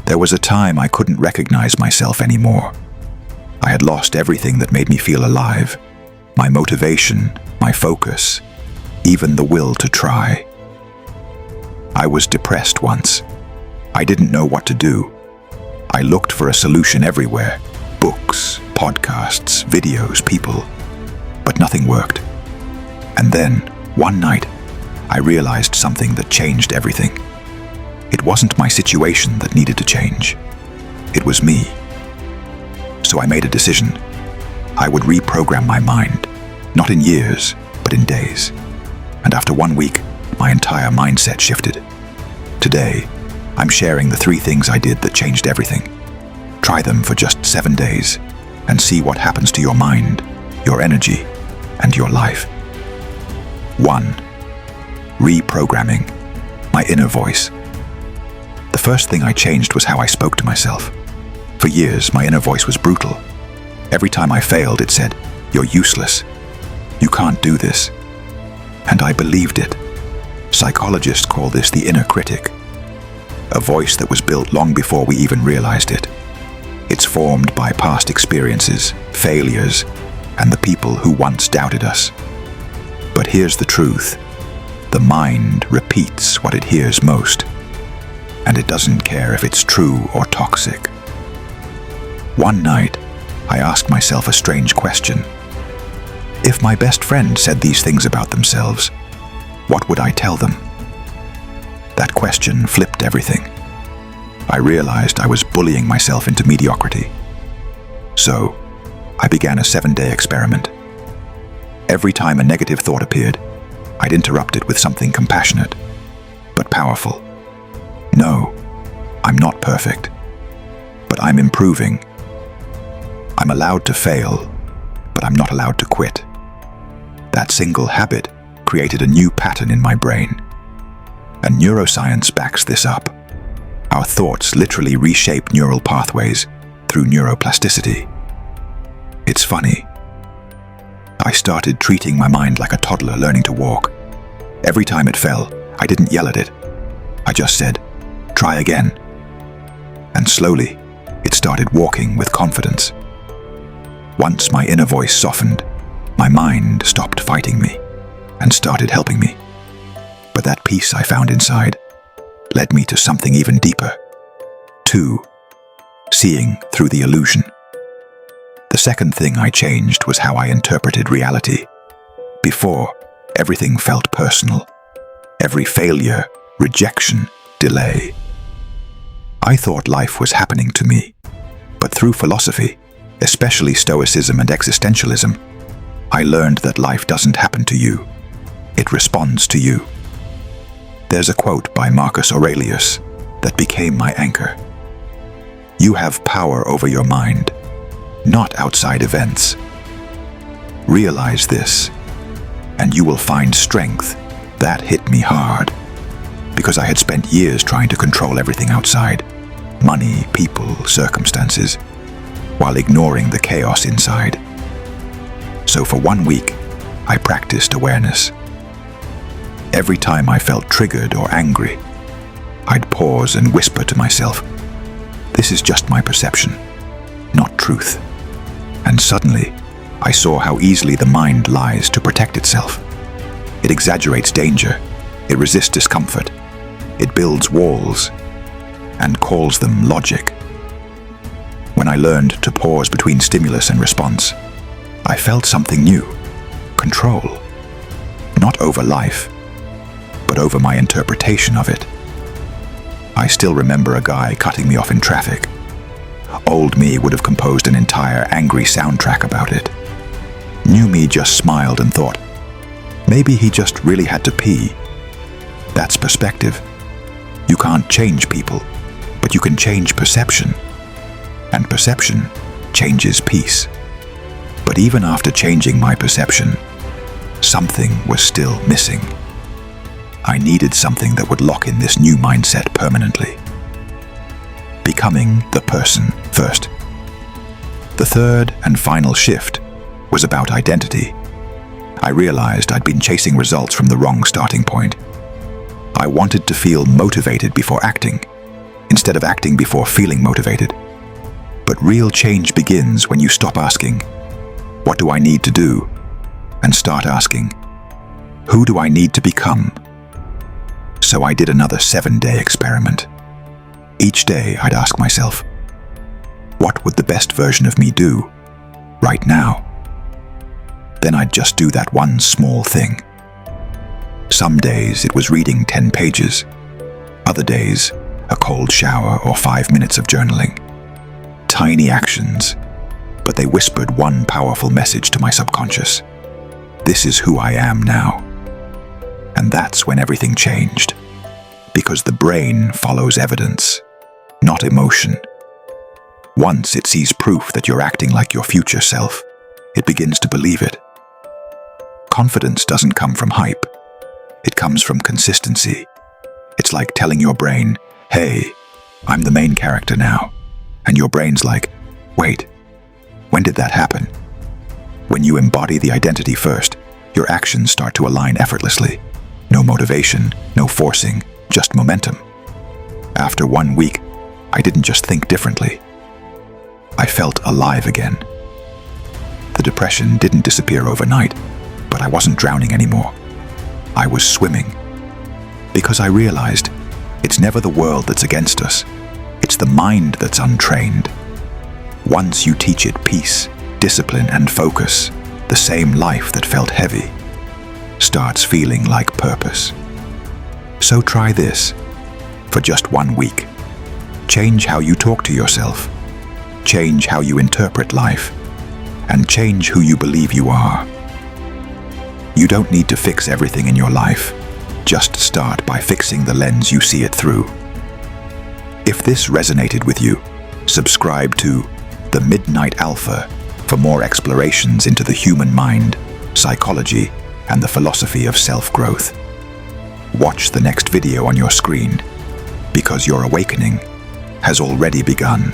There was a time I couldn't recognize myself anymore. I had lost everything that made me feel alive. My motivation, my focus, even the will to try. I was depressed once. I didn't know what to do. I looked for a solution everywhere. Books, podcasts, videos, people. But nothing worked. And then, one night, I realized something that changed everything. It wasn't my situation that needed to change. It was me. So I made a decision. I would reprogram my mind, not in years, but in days. And after 1 week, my entire mindset shifted. Today, I'm sharing the 3 things I did that changed everything. Try them for just 7 days and see what happens to your mind, your energy, and your life. 1. Reprogramming my inner voice. The first thing I changed was how I spoke to myself. For years, my inner voice was brutal. Every time I failed, it said, "You're useless. You can't do this." And I believed it. Psychologists call this the inner critic, a voice that was built long before we even realized it. It's formed by past experiences, failures, and the people who once doubted us. But here's the truth. The mind repeats what it hears most, and it doesn't care if it's true or toxic. One night, I asked myself a strange question. If my best friend said these things about themselves, what would I tell them? That question flipped everything. I realized I was bullying myself into mediocrity. So, I began a 7-day experiment. Every time a negative thought appeared, I'd interrupt it with something compassionate, but powerful. No, I'm not perfect, but I'm improving. I'm allowed to fail, but I'm not allowed to quit. That single habit created a new pattern in my brain. And neuroscience backs this up. Our thoughts literally reshape neural pathways through neuroplasticity. It's funny. I started treating my mind like a toddler learning to walk. Every time it fell, I didn't yell at it. I just said, "Try again." And slowly, it started walking with confidence. Once my inner voice softened, my mind stopped fighting me and started helping me. But that peace I found inside led me to something even deeper. 2. Seeing through the illusion. The second thing I changed was how I interpreted reality. Before, everything felt personal. Every failure, rejection, delay. I thought life was happening to me. But through philosophy, especially Stoicism and existentialism, I learned that life doesn't happen to you. It responds to you. There's a quote by Marcus Aurelius that became my anchor. You have power over your mind, not outside events. Realize this, and you will find strength. That hit me hard, because I had spent years trying to control everything outside, money, people, circumstances, while ignoring the chaos inside. So for 1 week, I practiced awareness. Every time I felt triggered or angry, I'd pause and whisper to myself, "This is just my perception, not truth." And suddenly, I saw how easily the mind lies to protect itself. It exaggerates danger, it resists discomfort, it builds walls, and calls them logic. When I learned to pause between stimulus and response, I felt something new, control. Not over life, but over my interpretation of it. I still remember a guy cutting me off in traffic. Old me would have composed an entire angry soundtrack about it. New me just smiled and thought, maybe he just really had to pee. That's perspective. You can't change people, but you can change perception. And perception changes peace. But even after changing my perception, something was still missing. I needed something that would lock in this new mindset permanently. Becoming the person first. The third and final shift was about identity. I realized I'd been chasing results from the wrong starting point. I wanted to feel motivated before acting, instead of acting before feeling motivated. But real change begins when you stop asking, "What do I need to do?" and start asking, "Who do I need to become?" So I did another 7-day experiment. Each day I'd ask myself, what would the best version of me do right now? Then I'd just do that one small thing. Some days it was reading 10 pages. Other days, a cold shower or 5 minutes of journaling. Tiny actions, but they whispered one powerful message to my subconscious. This is who I am now. And that's when everything changed. Because the brain follows evidence, not emotion. Once it sees proof that you're acting like your future self, it begins to believe it. Confidence doesn't come from hype. It comes from consistency. It's like telling your brain, "Hey, I'm the main character now." And your brain's like, "Wait, when did that happen?" When you embody the identity first, your actions start to align effortlessly. No motivation, no forcing, just momentum. After 1 week, I didn't just think differently. I felt alive again. The depression didn't disappear overnight, but I wasn't drowning anymore. I was swimming. Because I realized it's never the world that's against us. It's the mind that's untrained. Once you teach it peace, discipline, and focus, the same life that felt heavy starts feeling like purpose. So try this for just 1 week. Change how you talk to yourself. Change how you interpret life. And change who you believe you are. You don't need to fix everything in your life. Just start by fixing the lens you see it through. If this resonated with you, subscribe to The Midnight Alpha for more explorations into the human mind, psychology, and the philosophy of self-growth. Watch the next video on your screen, because your awakening has already begun.